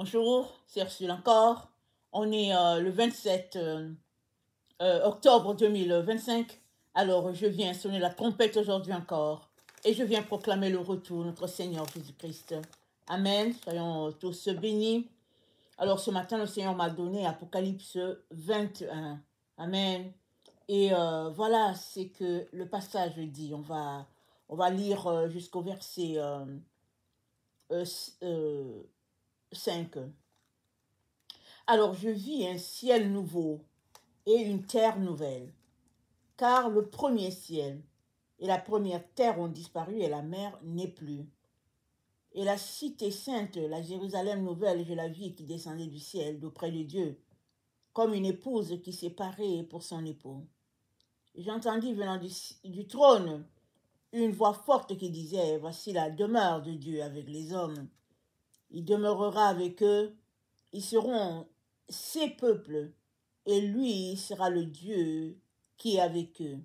Bonjour, c'est Ursule encore. On est le 27 octobre 2025. Alors, je viens sonner la trompette aujourd'hui encore. Et je viens proclamer le retour de notre Seigneur Jésus-Christ. Amen. Soyons tous bénis. Alors, ce matin, le Seigneur m'a donné Apocalypse 21. Amen. Et voilà ce que le passage dit. On va lire jusqu'au verset 5. Alors je vis un ciel nouveau et une terre nouvelle, car le premier ciel et la première terre ont disparu et la mer n'est plus. Et la cité sainte, la Jérusalem nouvelle, je la vis qui descendait du ciel d'auprès de Dieu, comme une épouse qui s'est parée pour son époux. J'entendis venant du trône une voix forte qui disait, voici la demeure de Dieu avec les hommes. Il demeurera avec eux, ils seront ses peuples, et lui sera le Dieu qui est avec eux.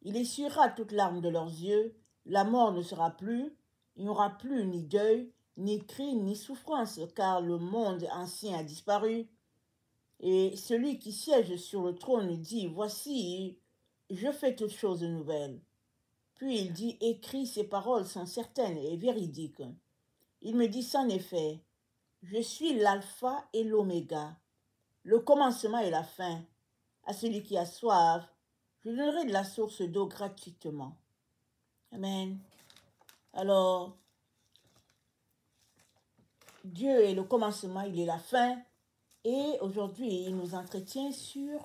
Il essuiera toute larme de leurs yeux, la mort ne sera plus, il n'y aura plus ni deuil, ni cri, ni souffrance, car le monde ancien a disparu. Et celui qui siège sur le trône dit, voici, je fais toutes choses nouvelles. Puis il dit, écris, ces paroles sont certaines et véridiques. Il me dit, en effet, je suis l'alpha et l'oméga, le commencement et la fin. À celui qui a soif, je donnerai de la source d'eau gratuitement. Amen. Alors, Dieu est le commencement, il est la fin. Et aujourd'hui, il nous entretient sur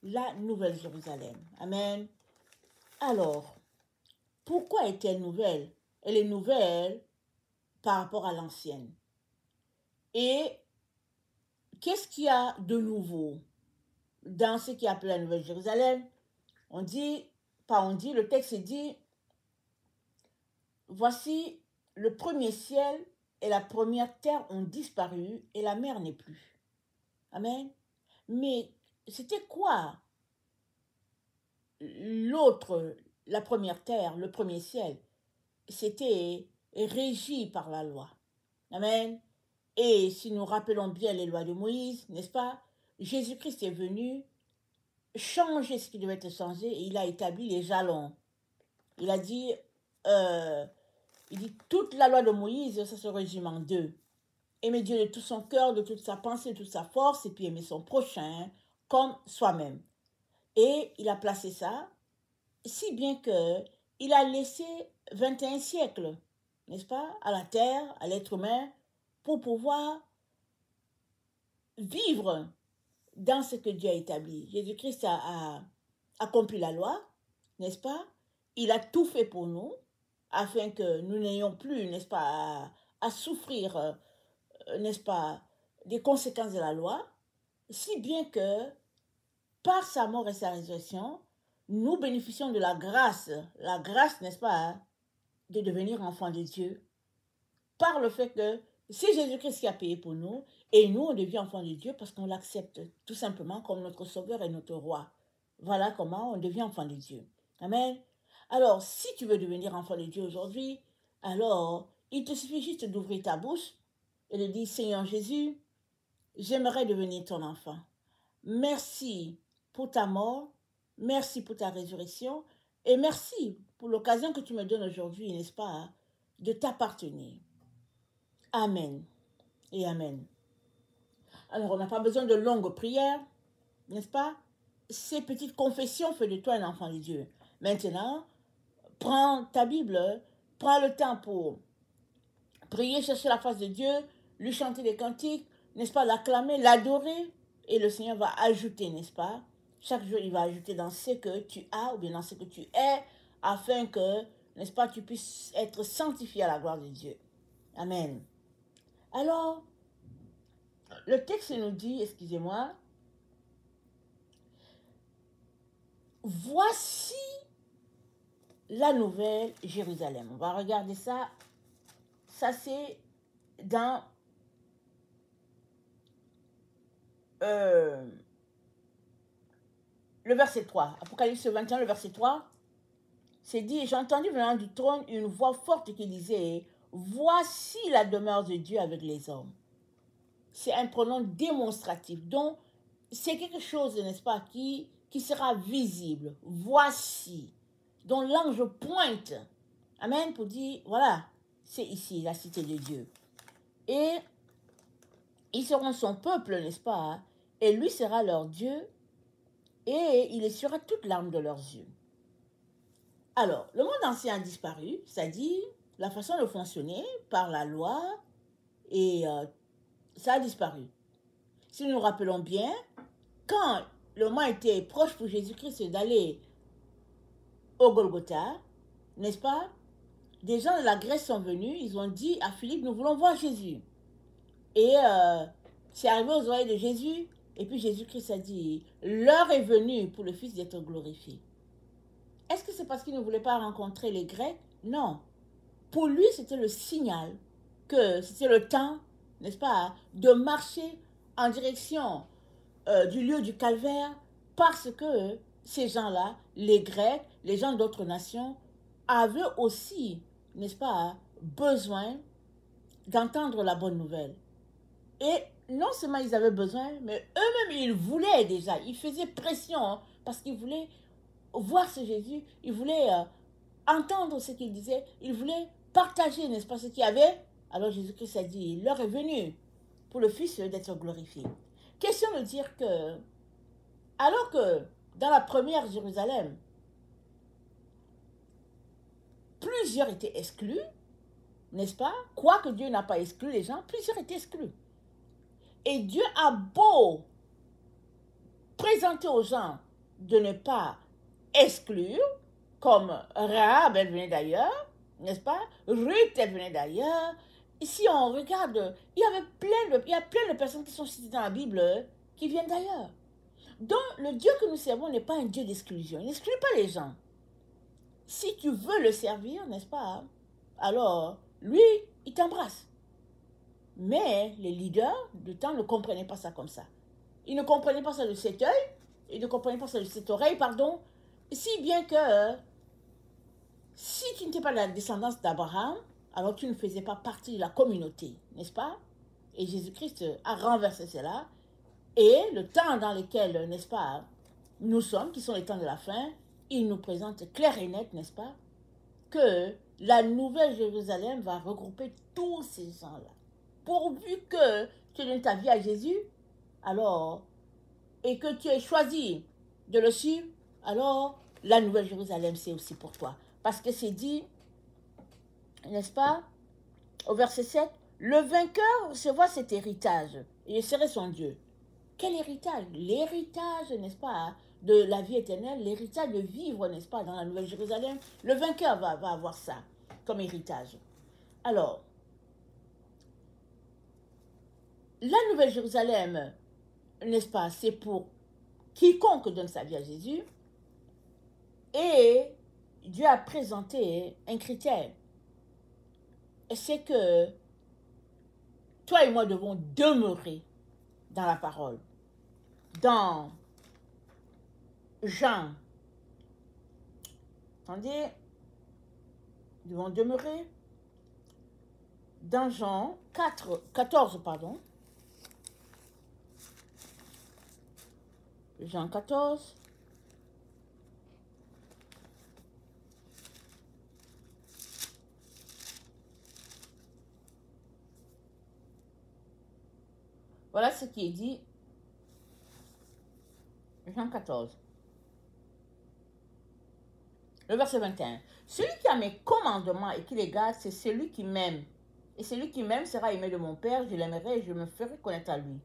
la Nouvelle Jérusalem. Amen. Alors, pourquoi est-elle nouvelle? Elle est nouvelle par rapport à l'ancienne. Et qu'est-ce qu'il y a de nouveau dans ce qui est appelé la Nouvelle Jérusalem? Le texte dit, voici le premier ciel et la première terre ont disparu et la mer n'est plus. Amen. Mais c'était quoi l'autre, la première terre, le premier ciel? C'était régi par la loi. Amen. Et si nous rappelons bien les lois de Moïse, n'est-ce pas? Jésus-Christ est venu changer ce qui devait être changé et il a établi les jalons. Il a dit, toute la loi de Moïse, ça se résume en deux. Aimer Dieu de tout son cœur, de toute sa pensée, de toute sa force, et puis aimer son prochain comme soi-même. Et il a placé ça, si bien que il a laissé 21 siècles, n'est-ce pas, à la terre, à l'être humain, pour pouvoir vivre dans ce que Dieu a établi. Jésus-Christ a accompli la loi, n'est-ce pas? Il a tout fait pour nous, afin que nous n'ayons plus, n'est-ce pas, à souffrir, n'est-ce pas, des conséquences de la loi, si bien que, par sa mort et sa résurrection, nous bénéficions de la grâce, n'est-ce pas, de devenir enfants de Dieu, par le fait que c'est Jésus-Christ qui a payé pour nous, et nous, on devient enfants de Dieu parce qu'on l'accepte tout simplement comme notre Sauveur et notre Roi. Voilà comment on devient enfant de Dieu. Amen. Alors, si tu veux devenir enfant de Dieu aujourd'hui, alors, il te suffit juste d'ouvrir ta bouche et de dire, Seigneur Jésus, j'aimerais devenir ton enfant. Merci pour ta mort, merci pour ta résurrection, et merci pour l'occasion que tu me donnes aujourd'hui, n'est-ce pas, de t'appartenir. Amen et amen. Alors, on n'a pas besoin de longues prières, n'est-ce pas? Ces petites confessions font de toi un enfant de Dieu. Maintenant, prends ta Bible, prends le temps pour prier, chercher la face de Dieu, lui chanter des cantiques, n'est-ce pas, l'acclamer, l'adorer, et le Seigneur va ajouter, n'est-ce pas? Chaque jour, il va ajouter dans ce que tu as ou bien dans ce que tu es, afin que, n'est-ce pas, tu puisses être sanctifié à la gloire de Dieu. Amen. Alors, le texte nous dit, excusez-moi, voici la nouvelle Jérusalem. On va regarder ça. Ça, c'est dans le verset 3. Apocalypse 21, le verset 3. C'est dit, j'ai entendu venant du trône une voix forte qui disait, voici la demeure de Dieu avec les hommes. c'est un pronom démonstratif. Donc, c'est quelque chose, n'est-ce pas, qui sera visible. Voici. Dont l'ange pointe. Amen, pour dire, voilà, c'est ici, la cité de Dieu. Et ils seront son peuple, n'est-ce pas? Et lui sera leur Dieu. Et il essuiera toute larme de leurs yeux. Alors, le monde ancien a disparu, c'est-à-dire la façon de fonctionner par la loi, et ça a disparu. Si nous nous rappelons bien, quand le moment était proche pour Jésus-Christ d'aller au Golgotha, n'est-ce pas? Des gens de la Grèce sont venus, ils ont dit à Philippe, nous voulons voir Jésus. Et c'est arrivé aux oreilles de Jésus, et puis Jésus-Christ a dit, l'heure est venue pour le Fils d'être glorifié. Est-ce que c'est parce qu'il ne voulait pas rencontrer les Grecs? Non. Pour lui, c'était le signal que c'était le temps, n'est-ce pas, de marcher en direction du lieu du calvaire, parce que ces gens-là, les Grecs, les gens d'autres nations, avaient aussi, n'est-ce pas, besoin d'entendre la bonne nouvelle. Et non seulement ils avaient besoin, mais eux-mêmes, ils voulaient déjà, ils faisaient pression parce qu'ils voulaient voir ce Jésus, ils voulaient entendre ce qu'il disait, ils voulaient partager, n'est-ce pas, ce qu'il y avait. Alors Jésus-Christ a dit, l'heure est venue pour le Fils d'être glorifié. Question de dire que, alors que dans la première Jérusalem, plusieurs étaient exclus, n'est-ce pas? Quoique Dieu n'a pas exclu les gens, plusieurs étaient exclus. Et Dieu a beau présenter aux gens de ne pas exclure, comme Rahab, elle venait d'ailleurs, n'est-ce pas? Ruth, elle venait d'ailleurs. Si on regarde, il y a plein de personnes qui sont citées dans la Bible qui viennent d'ailleurs. Donc, le Dieu que nous servons n'est pas un Dieu d'exclusion. Il n'exclut pas les gens. Si tu veux le servir, n'est-ce pas? Alors, lui, il t'embrasse. Mais les leaders du temps ne comprenaient pas ça comme ça. Ils ne comprenaient pas ça de cet œil, ils ne comprenaient pas ça de cette oreille, pardon. Si bien que si tu n'étais pas de la descendance d'Abraham, alors tu ne faisais pas partie de la communauté, n'est-ce pas? Et Jésus-Christ a renversé cela. Et le temps dans lequel, n'est-ce pas, nous sommes, qui sont les temps de la fin, il nous présente clair et net, n'est-ce pas, que la nouvelle Jérusalem va regrouper tous ces gens-là. Pourvu que tu donnes ta vie à Jésus, alors, et que tu aies choisi de le suivre, alors la nouvelle Jérusalem, c'est aussi pour toi. Parce que c'est dit, n'est-ce pas, au verset 7, le vainqueur recevra cet héritage, et je serai son Dieu. Quel héritage? L'héritage, n'est-ce pas, de la vie éternelle, l'héritage de vivre, n'est-ce pas, dans la Nouvelle Jérusalem. Le vainqueur va avoir ça comme héritage. Alors, la Nouvelle Jérusalem, n'est-ce pas, c'est pour quiconque donne sa vie à Jésus. Et Dieu a présenté un critère. C'est que toi et moi devons demeurer dans la parole. Dans Jean, attendez, nous devons demeurer dans Jean 14, pardon. Jean 14. Voilà ce qui est dit. Jean 14. Le verset 21. Celui qui a mes commandements et qui les garde, c'est celui qui m'aime. Et celui qui m'aime sera aimé de mon Père, je l'aimerai et je me ferai connaître à lui.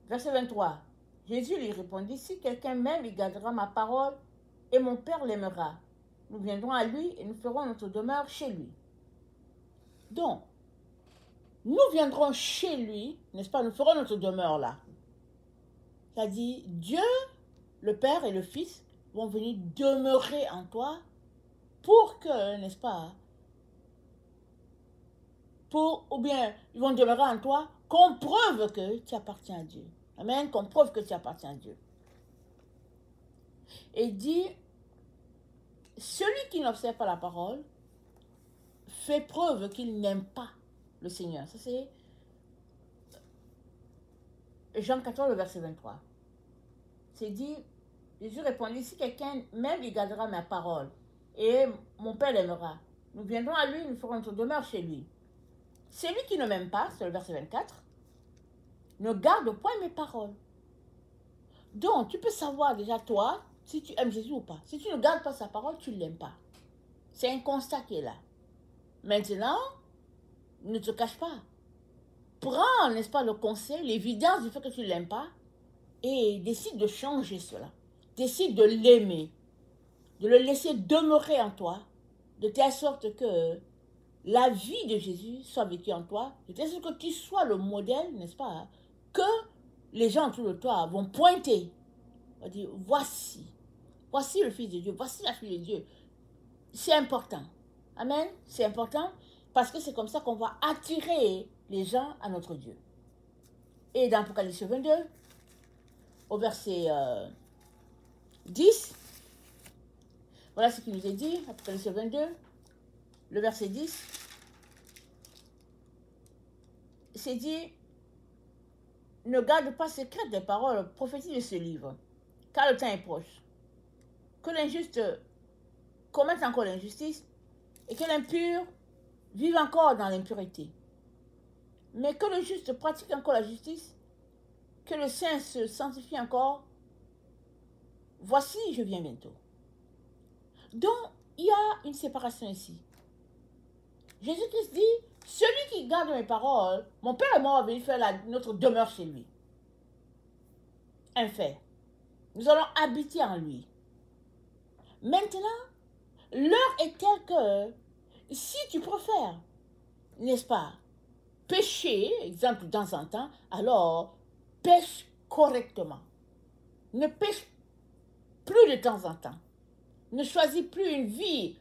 Verset 23. Jésus lui répondit, si quelqu'un m'aime, il gardera ma parole et mon Père l'aimera. Nous viendrons à lui et nous ferons notre demeure chez lui. Donc, nous viendrons chez lui, n'est-ce pas? Nous ferons notre demeure là. C'est-à-dire, Dieu, le Père et le Fils vont venir demeurer en toi pour que, n'est-ce pas, ou bien ils vont demeurer en toi, qu'on prouve que tu appartiens à Dieu. Amen, qu'on prouve que tu appartiens à Dieu. Et il dit, celui qui n'observe pas la parole fait preuve qu'il n'aime pas le Seigneur. Ça c'est Jean 14, le verset 23. C'est dit, Jésus répondit, si quelqu'un m'aime, il gardera ma parole. Et mon Père l'aimera. Nous viendrons à lui, nous ferons notre demeure chez lui. Celui qui ne m'aime pas, c'est le verset 24, ne garde point mes paroles. Donc, tu peux savoir déjà, toi, si tu aimes Jésus ou pas. Si tu ne gardes pas sa parole, tu ne l'aimes pas. C'est un constat qui est là. Maintenant, ne te cache pas. Prends, n'est-ce pas, le conseil, l'évidence du fait que tu ne l'aimes pas et décide de changer cela. Décide de l'aimer, de le laisser demeurer en toi, de telle sorte que la vie de Jésus soit vécue en toi, de telle sorte que tu sois le modèle, n'est-ce pas, que les gens autour de toi vont pointer. On va dire, voici le Fils de Dieu, voici la fille de Dieu. C'est important. Amen. C'est important parce que c'est comme ça qu'on va attirer les gens à notre Dieu. Et dans Apocalypse 22, au verset 10, voilà ce qu'il nous est dit, Apocalypse 22, le verset 10, c'est dit, ne garde pas secrètes des paroles prophétiques de ce livre, car le temps est proche. Que l'injuste commette encore l'injustice et que l'impur vive encore dans l'impureté. Mais que le juste pratique encore la justice, que le saint se sanctifie encore. Voici, je viens bientôt. Donc, il y a une séparation ici. Jésus-Christ dit, celui qui garde mes paroles, mon Père et moi, on va venir faire notre demeure chez lui. Un fait. Nous allons habiter en lui. Maintenant, l'heure est telle que, si tu préfères, n'est-ce pas, pécher, exemple, de temps en temps, alors pêche correctement. Ne pêche plus de temps en temps. Ne choisis plus une vie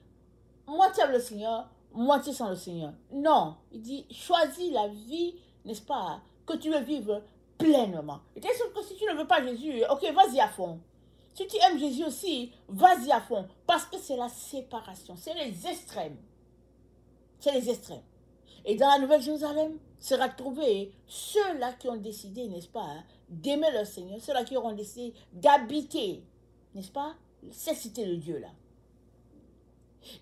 moitié avec le Seigneur, moitié sans le Seigneur. Non, il dit, choisis la vie, n'est-ce pas, que tu veux vivre pleinement. Et t'es sûr que si tu ne veux pas Jésus, ok, vas-y à fond. Si tu aimes Jésus aussi, vas-y à fond. Parce que c'est la séparation, c'est les extrêmes. C'est les extrêmes. Et dans la Nouvelle Jérusalem, sera trouvé ceux-là qui ont décidé, n'est-ce pas, d'aimer leur Seigneur, ceux-là qui auront décidé d'habiter, n'est-ce pas, cette cité de Dieu-là.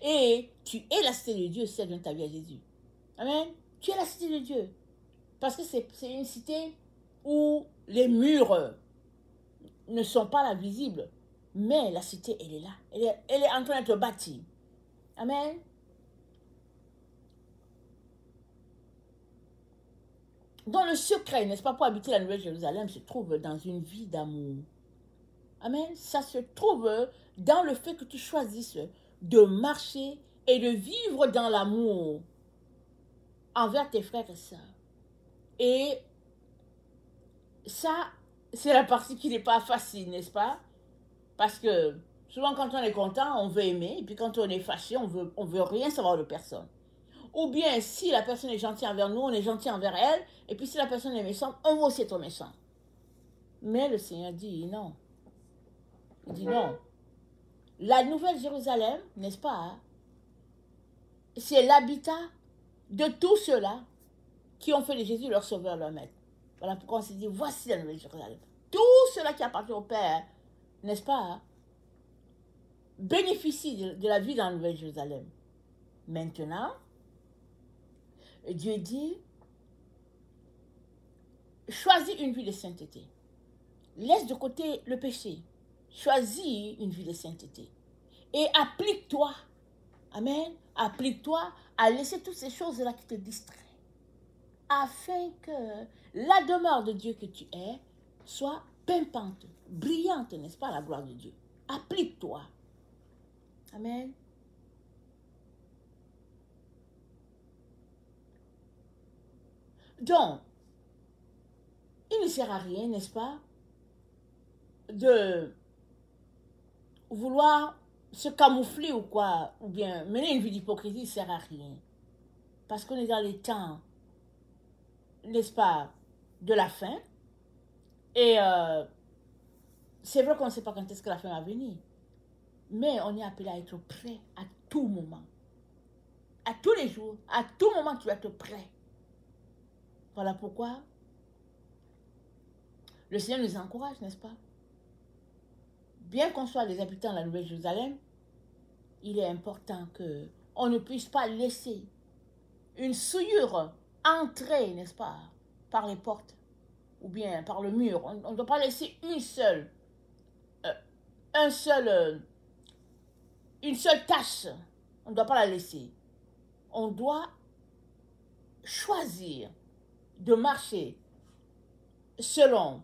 Et tu es la cité de Dieu, celle dans ta vie à Jésus. Amen. Tu es la cité de Dieu. Parce que c'est une cité où les murs ne sont pas là visibles. Mais la cité, elle est là. Elle est en train d'être bâtie. Amen. Donc le secret, n'est-ce pas, pour habiter la Nouvelle Jérusalem, se trouve dans une vie d'amour. Amen. Ça se trouve dans le fait que tu choisisses de marcher et de vivre dans l'amour envers tes frères et sœurs. Et ça, c'est la partie qui n'est pas facile, n'est-ce pas? Parce que souvent quand on est content, on veut aimer, et puis quand on est fâché, on veut rien savoir de personne. Ou bien, si la personne est gentille envers nous, on est gentil envers elle, et puis si la personne est méchante, on veut aussi être méchant. Mais le Seigneur dit non. Il dit non. La Nouvelle Jérusalem, n'est-ce pas, c'est l'habitat de tous ceux-là qui ont fait de Jésus leur sauveur, leur maître. Voilà pourquoi on s'est dit, voici la Nouvelle Jérusalem. Tous ceux-là qui appartiennent au Père, n'est-ce pas, bénéficient de la vie dans la Nouvelle Jérusalem. Maintenant, Dieu dit, choisis une vie de sainteté. Laisse de côté le péché. Choisis une vie de sainteté. Et applique-toi. Amen. Applique-toi à laisser toutes ces choses-là qui te distraient. Afin que la demeure de Dieu que tu es soit pimpante, brillante, n'est-ce pas, à la gloire de Dieu. Applique-toi. Amen. Donc, il ne sert à rien, n'est-ce pas, de vouloir se camoufler ou quoi, ou bien mener une vie d'hypocrisie, ne sert à rien. Parce qu'on est dans les temps, n'est-ce pas, de la fin. Et c'est vrai qu'on ne sait pas quand est-ce que la fin va venir. Mais on est appelé à être prêt à tout moment. À tous les jours, à tout moment, tu vas être prêt. Voilà pourquoi le Seigneur nous encourage, n'est-ce pas? Bien qu'on soit les habitants de la Nouvelle-Jérusalem, il est important qu'on ne puisse pas laisser une souillure entrer, n'est-ce pas, par les portes ou bien par le mur. On ne doit pas laisser une seule tâche. On ne doit pas la laisser. On doit choisir de marcher selon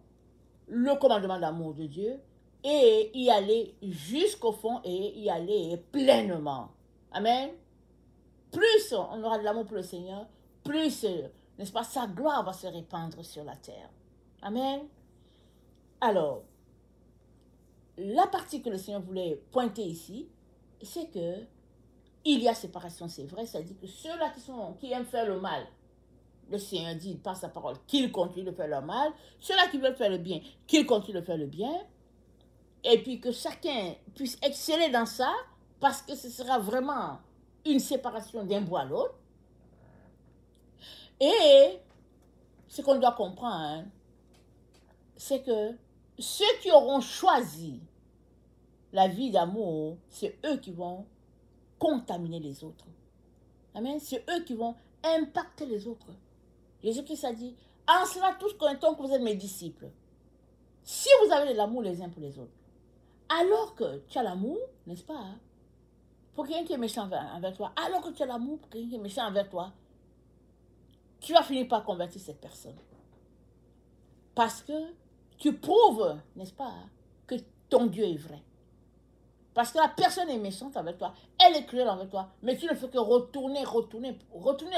le commandement d'amour de Dieu et y aller jusqu'au fond et y aller pleinement. Amen. Plus on aura de l'amour pour le Seigneur, plus, n'est-ce pas, sa gloire va se répandre sur la terre. Amen. Alors, la partie que le Seigneur voulait pointer ici, c'est que il y a séparation, c'est vrai, c'est-à-dire que ceux-là qui aiment faire le mal, le Seigneur dit par sa parole qu'ils continuent de faire le mal, ceux-là qui veulent faire le bien, qu'ils continuent de faire le bien, et puis que chacun puisse exceller dans ça, parce que ce sera vraiment une séparation d'un bout à l'autre. Et ce qu'on doit comprendre, hein, c'est que ceux qui auront choisi la vie d'amour, c'est eux qui vont contaminer les autres. Amen. C'est eux qui vont impacter les autres. Jésus-Christ a dit, en cela tous connaîtront que vous êtes mes disciples. Si vous avez de l'amour les uns pour les autres, alors que tu as l'amour, n'est-ce pas, hein, pour quelqu'un qui est méchant envers toi, alors que tu as l'amour pour quelqu'un qui est méchant envers toi, tu vas finir par convertir cette personne. Parce que tu prouves, n'est-ce pas, que ton Dieu est vrai. Parce que la personne est méchante avec toi, elle est cruelle avec toi, mais tu ne fais que retourner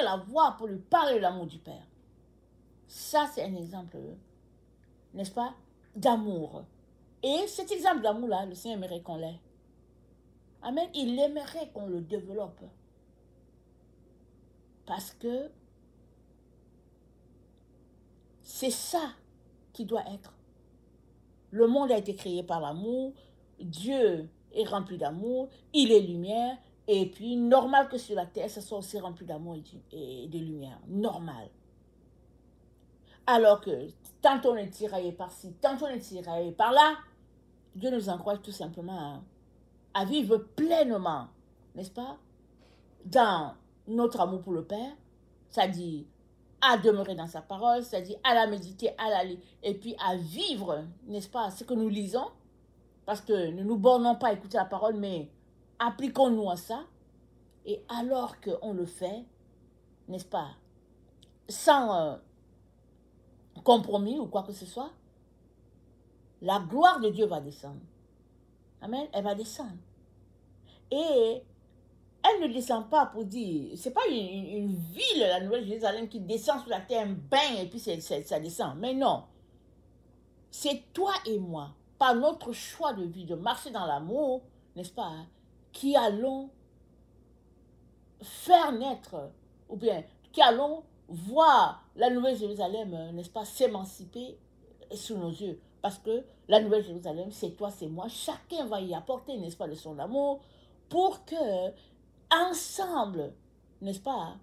la voix pour lui parler de l'amour du Père. Ça, c'est un exemple, n'est-ce pas, d'amour. Et cet exemple d'amour-là, le Seigneur aimerait qu'on l'ait. Amen. Il aimerait qu'on le développe. Parce que c'est ça qui doit être. Le monde a été créé par l'amour. Dieu est rempli d'amour. Il est lumière. Et puis, normal que sur la terre, ça soit aussi rempli d'amour et de lumière. Normal. Alors que, tantôt on est tiraillé par-ci, tantôt on est tiraillé par-là, Dieu nous encourage tout simplement à vivre pleinement, n'est-ce pas, dans notre amour pour le Père, c'est-à-dire à demeurer dans sa parole, c'est-à-dire à la méditer, à la lire, et puis à vivre, n'est-ce pas, ce que nous lisons, parce que ne nous bornons pas à écouter la parole, mais appliquons-nous à ça, et alors qu'on le fait, n'est-ce pas, sans compromis ou quoi que ce soit, la gloire de Dieu va descendre. Amen, elle va descendre. Et elle ne descend pas pour dire, c'est pas une ville, la Nouvelle-Jérusalem, qui descend sur la terre, un bain, et puis ça descend. Mais non. C'est toi et moi, par notre choix de vie, de marcher dans l'amour, n'est-ce pas, hein, qui allons faire naître, ou bien qui allons voir la Nouvelle-Jérusalem, n'est-ce pas, s'émanciper sous nos yeux. Parce que la Nouvelle-Jérusalem, c'est toi, c'est moi. Chacun va y apporter, n'est-ce pas, de son amour pour que, ensemble, n'est-ce pas,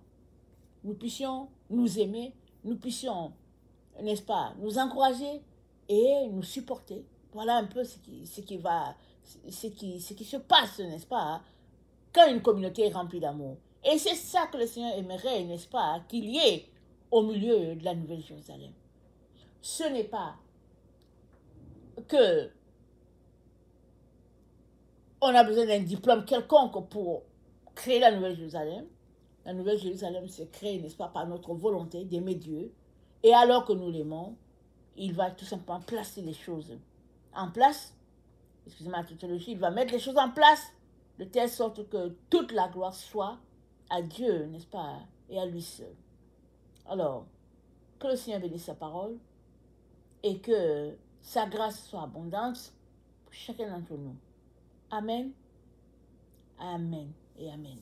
nous puissions nous aimer, nous puissions, n'est-ce pas, nous encourager et nous supporter. Voilà un peu ce qui se passe, n'est-ce pas, quand une communauté est remplie d'amour. Et c'est ça que le Seigneur aimerait, n'est-ce pas, qu'il y ait au milieu de la Nouvelle-Jérusalem. Ce n'est pas que on a besoin d'un diplôme quelconque pour créer la Nouvelle-Jérusalem. La Nouvelle-Jérusalem se crée, n'est-ce pas, par notre volonté d'aimer Dieu. Et alors que nous l'aimons, il va tout simplement placer les choses en place. Excusez-moi la tautologie, il va mettre les choses en place de telle sorte que toute la gloire soit à Dieu, n'est-ce pas, et à lui seul. Alors, que le Seigneur bénisse sa parole et que sa grâce soit abondante pour chacun d'entre nous. Amen, amen et amen.